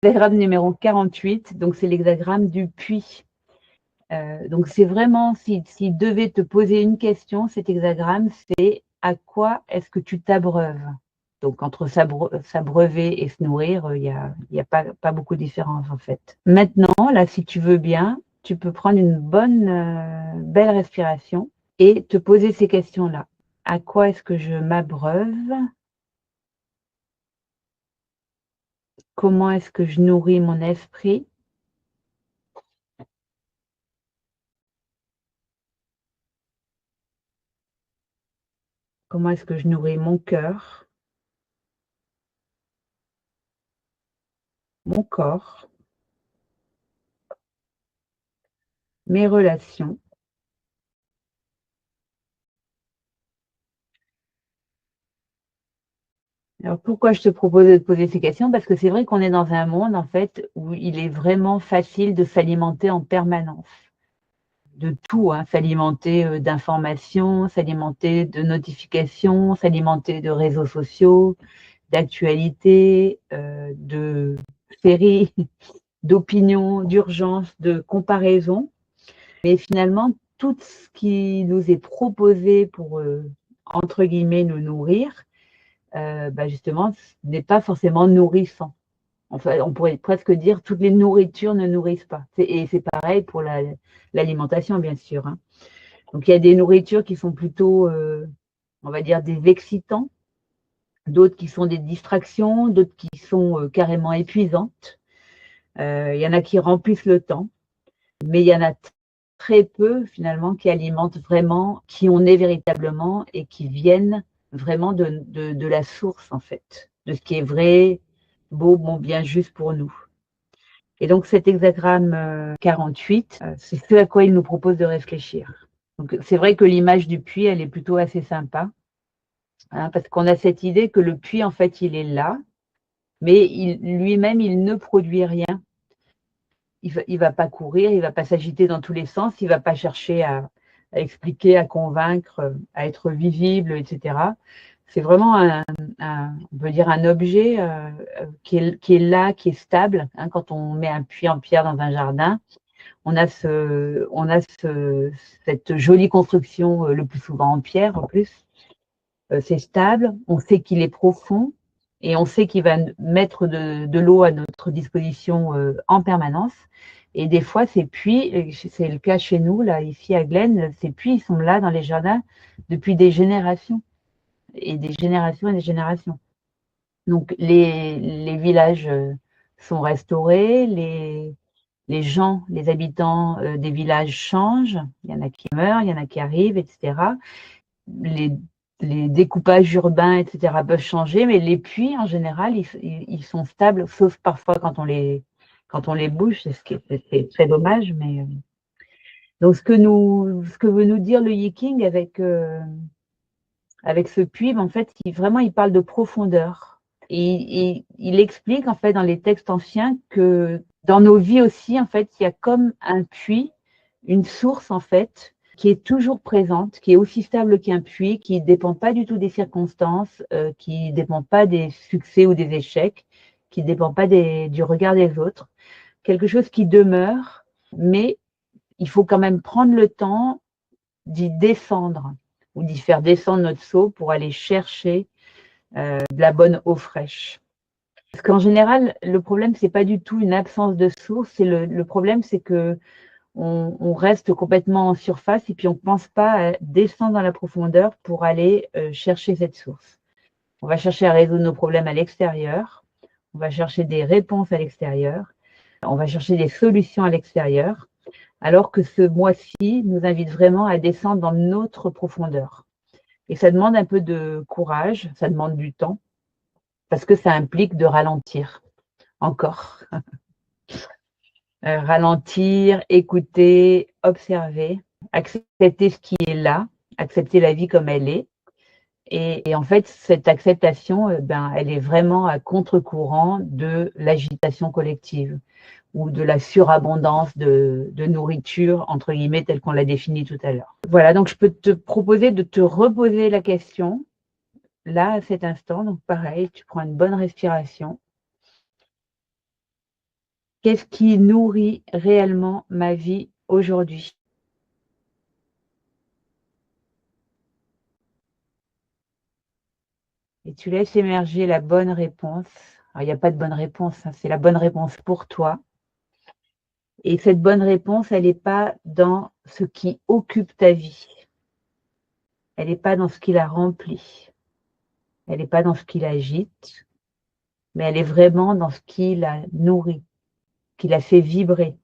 L'hexagramme numéro 48, donc c'est l'hexagramme du puits. Donc c'est vraiment, s'il devait te poser une question, cet hexagramme, c'est à quoi est-ce que tu t'abreuves? Donc entre s'abreuver et se nourrir, il y a pas beaucoup de différence en fait. Maintenant, là, si tu veux bien, tu peux prendre une bonne, belle respiration et te poser ces questions-là. À quoi est-ce que je m'abreuve? Comment est-ce que je nourris mon esprit? Comment est-ce que je nourris mon cœur, mon corps, mes relations? Alors pourquoi je te propose de te poser ces questions? Parce que c'est vrai qu'on est dans un monde en fait où il est vraiment facile de s'alimenter en permanence. De tout, hein, s'alimenter d'informations, s'alimenter de notifications, s'alimenter de réseaux sociaux, d'actualités, de séries, d'opinions, d'urgences, de comparaisons. Mais finalement, tout ce qui nous est proposé pour, entre guillemets, nous nourrir, justement, n'est pas forcément nourrissant. Enfin, on pourrait presque dire toutes les nourritures ne nourrissent pas. Et c'est pareil pour l'alimentation, bien sûr, hein. Donc, il y a des nourritures qui sont plutôt, on va dire, des excitants, d'autres qui sont des distractions, d'autres qui sont carrément épuisantes. Il y en a qui remplissent le temps, mais il y en a très peu, finalement, qui alimentent vraiment qui on est véritablement et qui viennent vraiment de la source, en fait, de ce qui est vrai, beau, bon, bien, juste pour nous. Et donc, cet hexagramme 48, c'est ce à quoi il nous propose de réfléchir. Donc, c'est vrai que l'image du puits, elle est plutôt assez sympa, hein, parce qu'on a cette idée que le puits, en fait, il est là, mais lui-même, il ne produit rien. Il va pas courir, il va pas s'agiter dans tous les sens, il va pas chercher à expliquer, à convaincre, à être visible, etc. C'est vraiment on peut dire un objet qui est là, qui est stable, hein. Quand on met un puits en pierre dans un jardin, on a cette jolie construction, le plus souvent en pierre en plus. C'est stable, on sait qu'il est profond et on sait qu'il va mettre de l'eau à notre disposition en permanence. Et des fois, ces puits, c'est le cas chez nous, là, ici à Glen, ces puits, ils sont là dans les jardins depuis des générations et des générations et des générations. Donc, les villages sont restaurés, les gens, les habitants des villages changent, il y en a qui meurent, il y en a qui arrivent, etc. Les, les découpages urbains, etc., peuvent changer, mais les puits, en général, ils sont stables, sauf parfois quand on les bouge, c'est très dommage. Mais donc, ce que veut nous dire le Yiking avec ce puits, en fait, vraiment, il parle de profondeur. Et il explique, en fait, dans les textes anciens, que dans nos vies aussi, en fait, il y a comme un puits, une source, en fait, qui est toujours présente, qui est aussi stable qu'un puits, qui ne dépend pas du tout des circonstances, qui ne dépend pas des succès ou des échecs, qui ne dépend pas du regard des autres. Quelque chose qui demeure, mais il faut quand même prendre le temps d'y descendre ou d'y faire descendre notre seau pour aller chercher de la bonne eau fraîche. Parce qu'en général, le problème, c'est pas du tout une absence de source. C'est le problème, c'est que on reste complètement en surface et puis on ne pense pas à descendre dans la profondeur pour aller chercher cette source. On va chercher à résoudre nos problèmes à l'extérieur. On va chercher des réponses à l'extérieur. On va chercher des solutions à l'extérieur. Alors que ce mois-ci nous invite vraiment à descendre dans notre profondeur. Et ça demande un peu de courage, ça demande du temps, parce que ça implique de ralentir encore. Ralentir, écouter, observer, accepter ce qui est là, accepter la vie comme elle est. Et en fait, cette acceptation, elle est vraiment à contre-courant de l'agitation collective ou de la surabondance de nourriture, entre guillemets, telle qu'on l'a définie tout à l'heure. Voilà, donc je peux te proposer de te reposer la question, là, à cet instant. Donc pareil, tu prends une bonne respiration Qu'est-ce qui nourrit réellement ma vie aujourd'hui? Et tu laisses émerger la bonne réponse. Alors, il n'y a pas de bonne réponse, hein, c'est la bonne réponse pour toi. Et cette bonne réponse, elle n'est pas dans ce qui occupe ta vie. Elle n'est pas dans ce qui la remplit. Elle n'est pas dans ce qui l'agite, mais elle est vraiment dans ce qui la nourrit, qui la fait vibrer.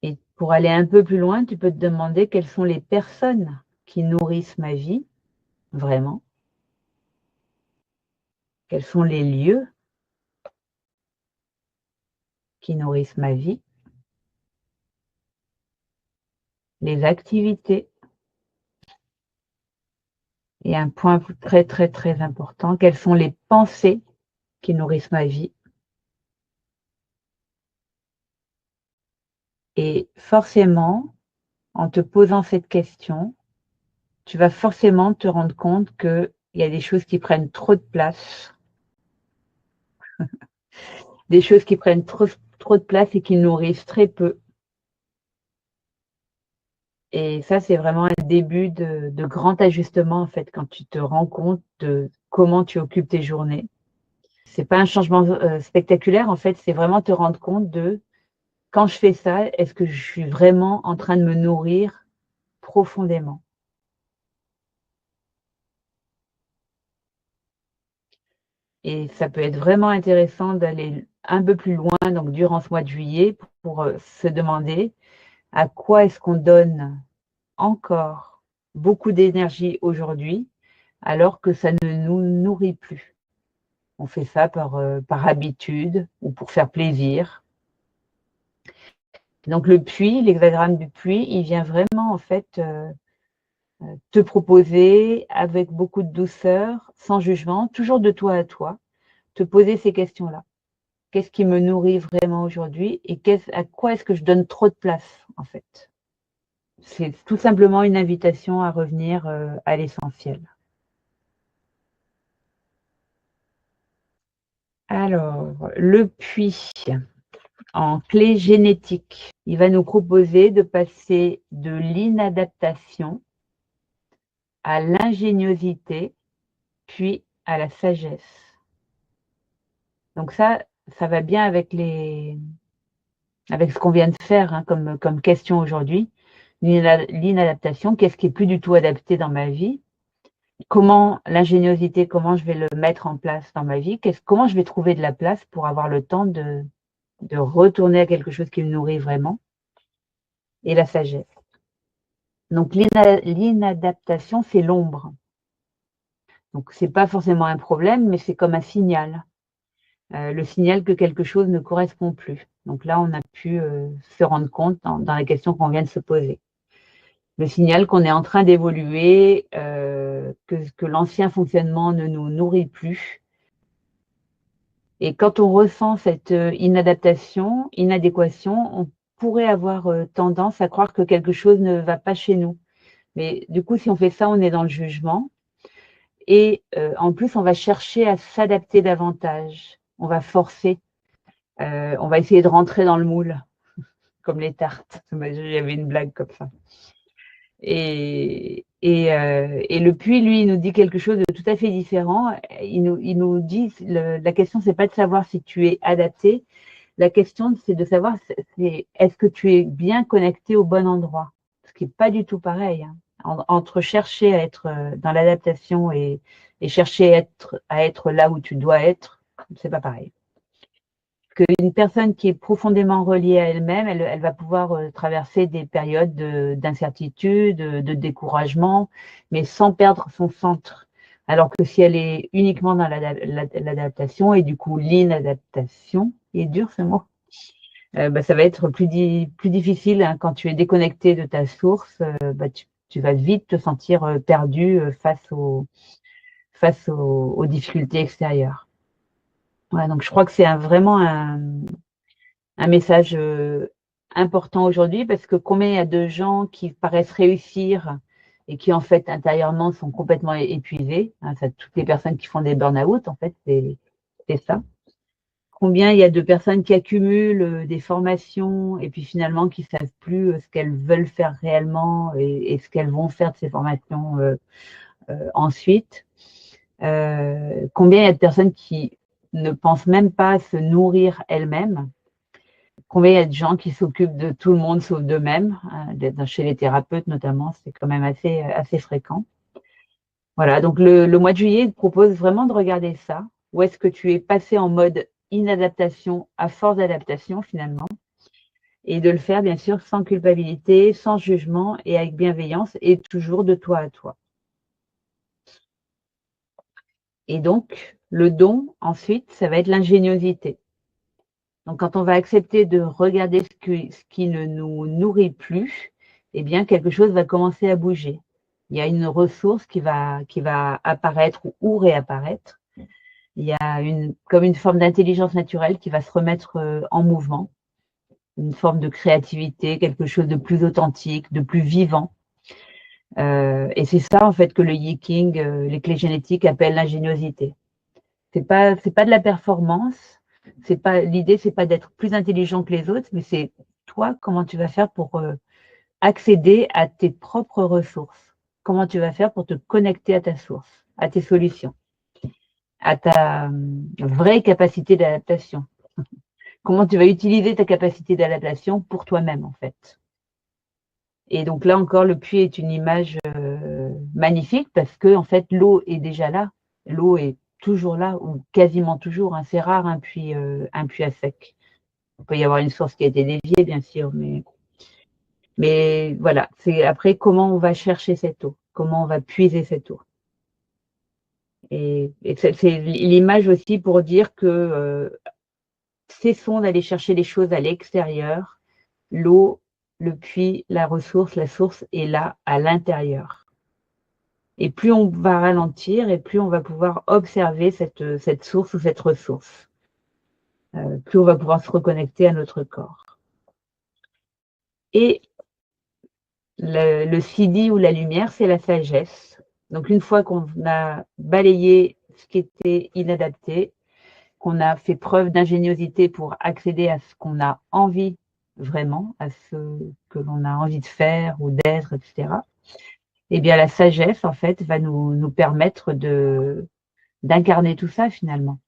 Et pour aller un peu plus loin, tu peux te demander quelles sont les personnes qui nourrissent ma vie, vraiment. Quels sont les lieux qui nourrissent ma vie, les activités. Et un point très, très, très important, quelles sont les pensées qui nourrissent ma vie. Et forcément, en te posant cette question, tu vas forcément te rendre compte qu'il y a des choses qui prennent trop de place, des choses qui prennent trop de place et qui nourrissent très peu. Et ça, c'est vraiment un début de grand ajustement, en fait, quand tu te rends compte de comment tu occupes tes journées. C'est pas un changement spectaculaire, en fait, c'est vraiment te rendre compte de quand je fais ça, est-ce que je suis vraiment en train de me nourrir profondément? Et ça peut être vraiment intéressant d'aller un peu plus loin, donc durant ce mois de juillet, pour se demander à quoi est-ce qu'on donne encore beaucoup d'énergie aujourd'hui, alors que ça ne nous nourrit plus. On fait ça par habitude ou pour faire plaisir. Donc le puits, l'hexagramme du puits, il vient vraiment en fait te proposer avec beaucoup de douceur, sans jugement, toujours de toi à toi, te poser ces questions-là. Qu'est-ce qui me nourrit vraiment aujourd'hui et à quoi est-ce que je donne trop de place en fait? C'est tout simplement une invitation à revenir à l'essentiel. Alors, le puits en clé génétique, il va nous proposer de passer de l'inadaptation à l'ingéniosité, puis à la sagesse. Donc ça va bien avec ce qu'on vient de faire hein, comme question aujourd'hui. L'inadaptation, qu'est-ce qui est plus du tout adapté dans ma vie? Comment l'ingéniosité, comment je vais le mettre en place dans ma vie? Comment je vais trouver de la place pour avoir le temps de retourner à quelque chose qui me nourrit vraiment? Et la sagesse. Donc l'inadaptation, c'est l'ombre. Donc c'est pas forcément un problème, mais c'est comme un signal. Le signal que quelque chose ne correspond plus. Donc là, on a pu se rendre compte dans la question qu'on vient de se poser. Le signal qu'on est en train d'évoluer, que l'ancien fonctionnement ne nous nourrit plus. Et quand on ressent cette inadaptation, inadéquation, on pourrait avoir tendance à croire que quelque chose ne va pas chez nous. Mais du coup, si on fait ça, on est dans le jugement. Et en plus, on va chercher à s'adapter davantage. On va forcer. On va essayer de rentrer dans le moule, comme les tartes. J'avais une blague comme ça. Et le puits, lui, il nous dit quelque chose de tout à fait différent. Il nous dit, la question, c'est pas de savoir si tu es adapté. La question, c'est de savoir, est-ce que tu es bien connecté au bon endroit? Ce qui n'est pas du tout pareil. Hein. Entre chercher à être dans l'adaptation et chercher à être là où tu dois être, c'est pas pareil. Qu'une personne qui est profondément reliée à elle-même, elle va pouvoir traverser des périodes d'incertitude, de découragement, mais sans perdre son centre. Alors que si elle est uniquement dans l'adaptation et du coup l'inadaptation, il est dur ce mot, ça va être plus difficile hein, quand tu es déconnecté de ta source, tu vas vite te sentir perdu face aux difficultés extérieures. Ouais, donc je crois que c'est vraiment un message important aujourd'hui parce que combien il y a de gens qui paraissent réussir et qui en fait intérieurement sont complètement épuisés. Hein, toutes les personnes qui font des burn-out, en fait, c'est ça. Combien il y a de personnes qui accumulent des formations et puis finalement qui ne savent plus ce qu'elles veulent faire réellement et ce qu'elles vont faire de ces formations ensuite. Combien il y a de personnes qui ne pensent même pas à se nourrir elles-mêmes. Combien il y a de gens qui s'occupent de tout le monde sauf d'eux-mêmes, chez les thérapeutes notamment, c'est quand même assez fréquent. Voilà, donc le mois de juillet propose vraiment de regarder ça. Où est-ce que tu es passé en mode inadaptation à force d'adaptation finalement, et de le faire bien sûr sans culpabilité, sans jugement et avec bienveillance et toujours de toi à toi. Et donc, le don, ensuite, ça va être l'ingéniosité. Donc, quand on va accepter de regarder ce qui ne nous nourrit plus, eh bien, quelque chose va commencer à bouger. Il y a une ressource qui va apparaître ou réapparaître. Il y a comme une forme d'intelligence naturelle qui va se remettre en mouvement, une forme de créativité, quelque chose de plus authentique, de plus vivant. Et c'est ça, en fait, que le Yi-King, les clés génétiques appellent l'ingéniosité. C'est pas de la performance. L'idée, c'est pas d'être plus intelligent que les autres, mais c'est toi, comment tu vas faire pour accéder à tes propres ressources. Comment tu vas faire pour te connecter à ta source, à tes solutions, à ta vraie capacité d'adaptation. Comment tu vas utiliser ta capacité d'adaptation pour toi-même, en fait. Et donc là encore, le puits est une image magnifique parce que, en fait, l'eau est déjà là. L'eau est toujours là, ou quasiment toujours. C'est rare un puits à sec. Il peut y avoir une source qui a été déviée, bien sûr, mais voilà. C'est après comment on va chercher cette eau, comment on va puiser cette eau. Et c'est l'image aussi pour dire que cessons d'aller chercher les choses à l'extérieur. L'eau, le puits, la source est là, à l'intérieur. Et plus on va ralentir et plus on va pouvoir observer cette source ou cette ressource. Plus on va pouvoir se reconnecter à notre corps. Et le CD ou la lumière, c'est la sagesse. Donc une fois qu'on a balayé ce qui était inadapté, qu'on a fait preuve d'ingéniosité pour accéder à ce qu'on a envie vraiment, à ce que l'on a envie de faire ou d'être, etc., eh bien la sagesse, en fait, va nous permettre d'incarner tout ça finalement.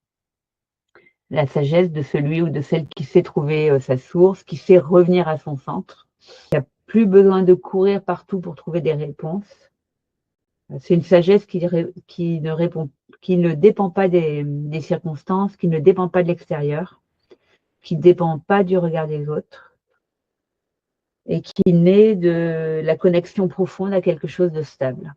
La sagesse de celui ou de celle qui sait trouver sa source, qui sait revenir à son centre, qui n'a plus besoin de courir partout pour trouver des réponses. C'est une sagesse qui ne dépend pas des circonstances, qui ne dépend pas de l'extérieur, qui ne dépend pas du regard des autres et qui naît de la connexion profonde à quelque chose de stable.